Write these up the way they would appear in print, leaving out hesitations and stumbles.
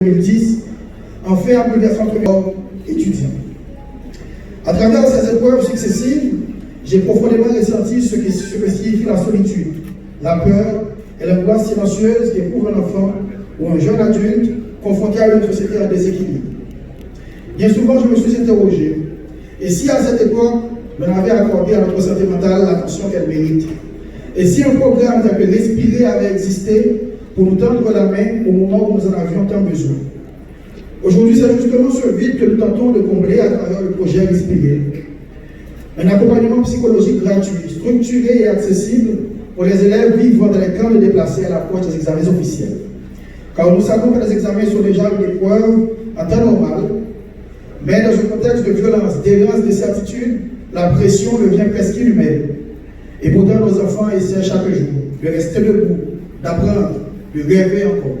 2010, en fait un bouleversement étudiant. À travers ces épreuves successives, j'ai profondément ressenti ce que signifie la solitude, la peur et l'angoisse silencieuse qu'éprouve un enfant ou un jeune adulte confronté à une société en déséquilibre. Bien souvent, je me suis interrogé, et si à cette époque, on avait accordé à notre santé mentale l'attention qu'elle mérite? Et si un programme tel que Respirer avait existé pour nous tendre la main au moment où nous en avions tant besoin? Aujourd'hui, c'est justement ce vide que nous tentons de combler à travers le projet Respirer. Un accompagnement psychologique gratuit, structuré et accessible pour les élèves vivant dans les camps de déplacés à l'approche des examens officiels. Car nous savons que les examens sont déjà une épreuve en temps normal, mais dans un contexte de violence, d'errance, d'incertitude, la pression devient presque inhumaine. Et pourtant, nos enfants essaient chaque jour de rester debout, d'apprendre, de rêver encore.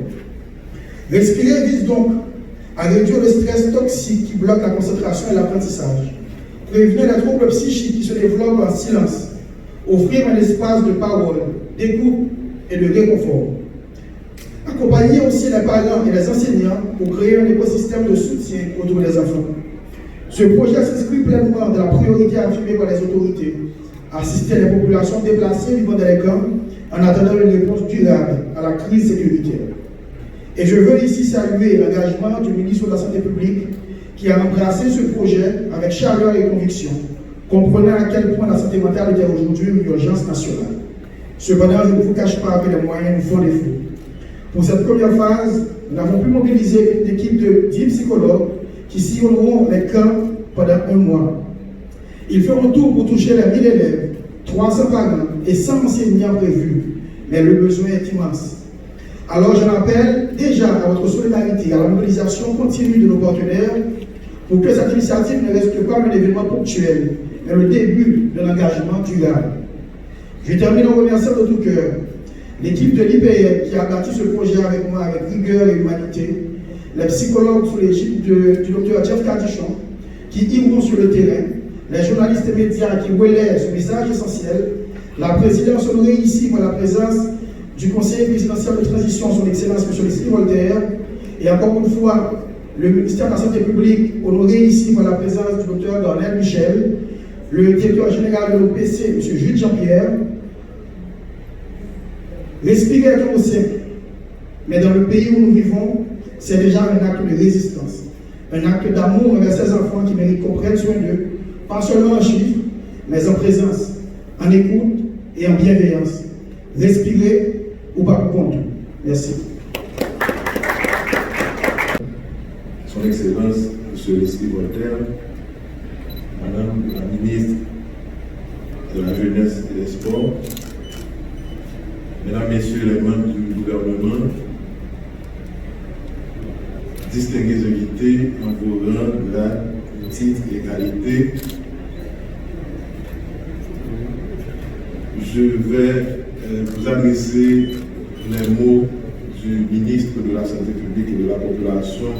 Respirer vise donc à réduire le stress toxique qui bloque la concentration et l'apprentissage, prévenir les troubles psychiques qui se développent en silence, offrir un espace de parole, d'écoute et de réconfort. Accompagner aussi les parents et les enseignants pour créer un écosystème de soutien autour des enfants. Ce projet s'inscrit pleinement dans la priorité affirmée par les autorités, assister les populations déplacées vivant dans les camps en attendant une réponse durable à la crise sécuritaire. Et je veux ici saluer l'engagement du ministre de la Santé publique qui a embrassé ce projet avec chaleur et conviction, comprenant à quel point la santé mentale était aujourd'hui une urgence nationale. Cependant, je ne vous cache pas que les moyens nous font défaut. Pour cette première phase, nous avons pu mobiliser une équipe de 10 psychologues qui sillonneront les camps pendant un mois. Ils feront tout pour toucher les 1000 élèves, 300 parents et 100 enseignants prévus, mais le besoin est immense. Alors j'en appelle déjà à votre solidarité, à la mobilisation continue de nos partenaires pour que cette initiative ne reste pas un événement ponctuel, mais le début d'un engagement durable. Je termine en remerciant de tout cœur l'équipe de l'IPM qui a bâti ce projet avec moi avec rigueur et humanité, les psychologues sous l'égide du docteur Jeff Cadichon qui iront sur le terrain, les journalistes et médias qui relaient ce message essentiel, la présidence honorée ici par la présence du conseiller présidentiel de transition, son Excellence M. Leslie Voltaire, et encore une fois, le ministère de la Santé publique, honoré ici par la présence du docteur Darnell Michel, le directeur général de l'OPC, M. Jules Jean-Pierre. Respirer est un mot simple, mais dans le pays où nous vivons, c'est déjà un acte de résistance, un acte d'amour envers ces enfants qui méritent qu'on prenne soin d'eux, pas seulement en chiffres, mais en présence, en écoute et en bienveillance. Respirer ou pas pour compte. Merci. Son Excellence, M. Leslie Voltaire, Madame la Ministre de la Jeunesse et des Sports, Mesdames, Messieurs les membres du gouvernement, distingués invités en vos rangs, grades, titres et qualités, je vais vous adresser les mots du ministre de la Santé publique et de la Population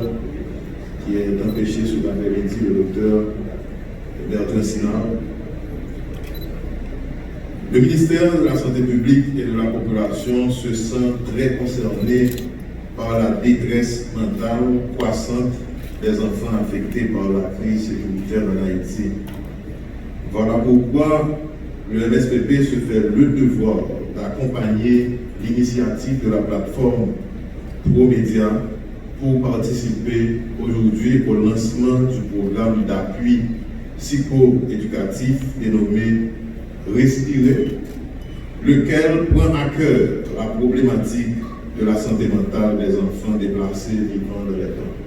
qui est empêché cet après-midi, le docteur Bertrand Sinard. Le ministère de la Santé publique et de la Population se sent très concerné par la détresse mentale croissante des enfants affectés par la crise sécuritaire en Haïti. Voilà pourquoi le MSPP se fait le devoir d'accompagner l'initiative de la plateforme ProMédia pour participer aujourd'hui au lancement du programme d'appui psycho-éducatif dénommé Respirer, lequel prend à cœur la problématique de la santé mentale des enfants déplacés vivant dans les camps.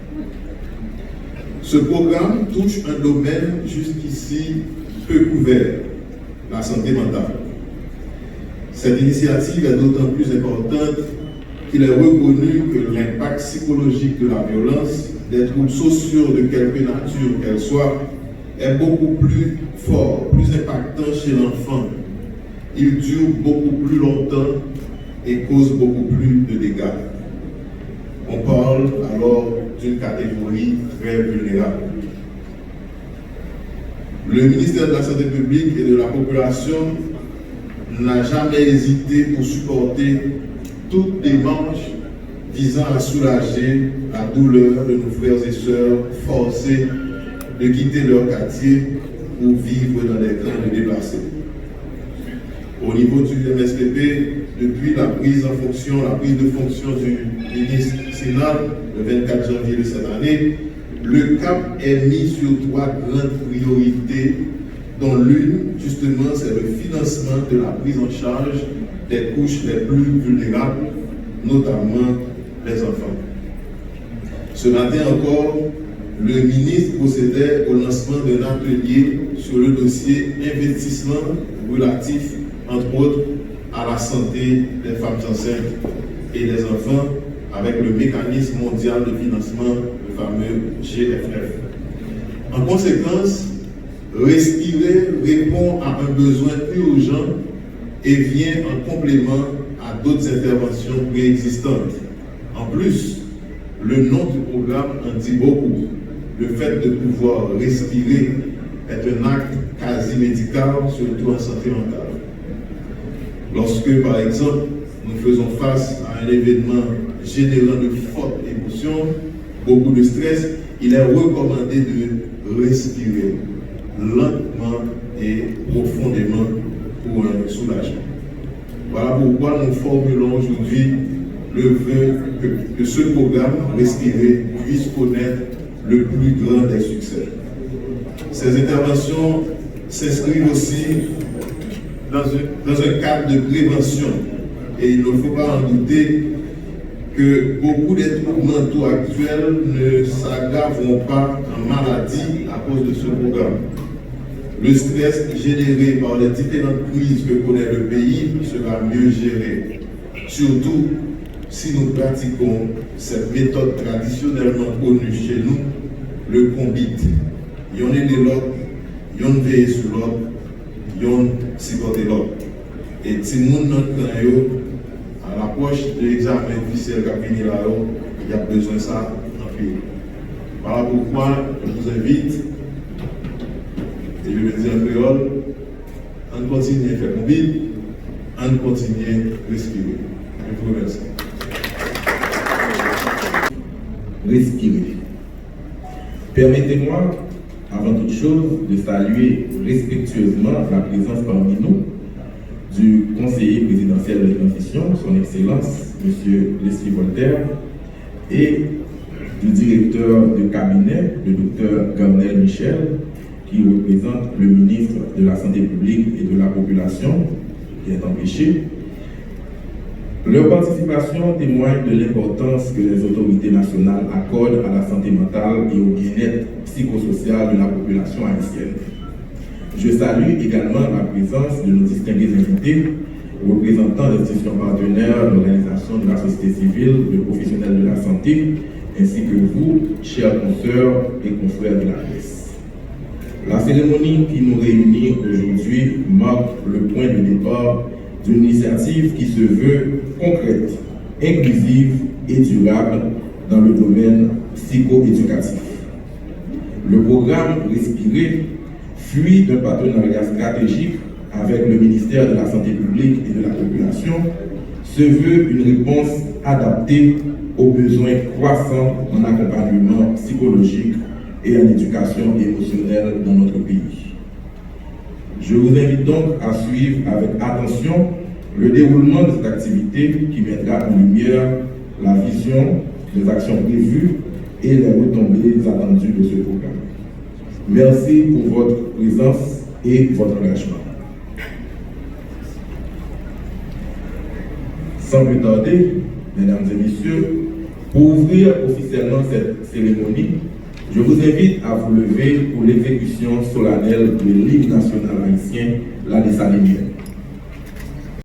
Ce programme touche un domaine jusqu'ici peu couvert, la santé mentale. Cette initiative est d'autant plus importante qu'il est reconnu que l'impact psychologique de la violence, des troubles sociaux de quelque nature qu'elle soit, est beaucoup plus fort, plus impactant chez l'enfant. Il dure beaucoup plus longtemps et cause beaucoup plus de dégâts. On parle alors d'une catégorie très vulnérable. Le ministère de la Santé publique et de la Population n'a jamais hésité pour supporter toute démarche visant à soulager la douleur de nos frères et sœurs forcés de quitter leur quartier pour vivre dans des camps de déplacés. Au niveau du MSPP, depuis la prise de fonction du ministre Sinal le 24 janvier de cette année, le cap est mis sur 3 grandes priorités, dont l'une, justement, c'est le financement de la prise en charge des couches les plus vulnérables, notamment les enfants. Ce matin encore, le ministre procédait au lancement d'un atelier sur le dossier investissement relatif, entre autres, à la santé des femmes enceintes et des enfants avec le mécanisme mondial de financement, le fameux GFF. En conséquence, Respirer répond à un besoin urgent et vient en complément à d'autres interventions préexistantes. En plus, le nom du programme en dit beaucoup. Le fait de pouvoir respirer est un acte quasi médical, surtout en santé mentale. Lorsque, par exemple, nous faisons face à un événement générant de fortes émotions, beaucoup de stress, il est recommandé de respirer lentement et profondément pour un soulagement. Voilà pourquoi nous formulons aujourd'hui le vœu que ce programme Respirer puisse connaître le plus grand des succès. Ces interventions s'inscrivent aussi dans un cadre de prévention et il ne faut pas en douter que beaucoup des troubles mentaux actuels ne s'aggraveront pas en maladie à cause de ce programme. Le stress généré par les différentes crises que connaît le pays sera mieux géré. Surtout si nous pratiquons cette méthode traditionnellement connue chez nous, le combit. Yon est de l'autre, yon veille sur l'autre, yon supporter l'autre. Et si nous notre à l'approche de l'examen officiel qui a fini là-haut, il y a besoin de ça en pays. Voilà pourquoi je vous invite, et je le dis en créole, on continue à faire combine, on continue à respirer. Je vous remercie. Respirer. Permettez-moi, avant toute chose, de saluer respectueusement la présence parmi nous du conseiller présidentiel de transition, son Excellence, M. Leslie Voltaire, et du directeur de cabinet, le Dr Gabriel Michel, qui représente le ministre de la Santé publique et de la Population, qui est empêché. Leur participation témoigne de l'importance que les autorités nationales accordent à la santé mentale et au bien-être psychosocial de la population haïtienne. Je salue également la présence de nos distingués invités, représentants d'institutions partenaires, d'organisations de la société civile, de professionnels de la santé, ainsi que vous, chers consoeurs et confrères de la presse. La cérémonie qui nous réunit aujourd'hui marque le point de départ d'une initiative qui se veut concrète, inclusive et durable dans le domaine psycho-éducatif. Le programme Respirer, fruit d'un partenariat stratégique avec le ministère de la Santé publique et de la Population, se veut une réponse adaptée aux besoins croissants en accompagnement psychologique et en éducation émotionnelle dans notre pays. Je vous invite donc à suivre avec attention le déroulement de cette activité qui mettra en lumière la vision, les actions prévues et les retombées attendues de ce programme. Merci pour votre présence et votre engagement. Sans plus tarder, mesdames et messieurs, pour ouvrir officiellement cette cérémonie, je vous invite à vous lever pour l'exécution solennelle de l'hymne national haïtien, la Dessalinienne.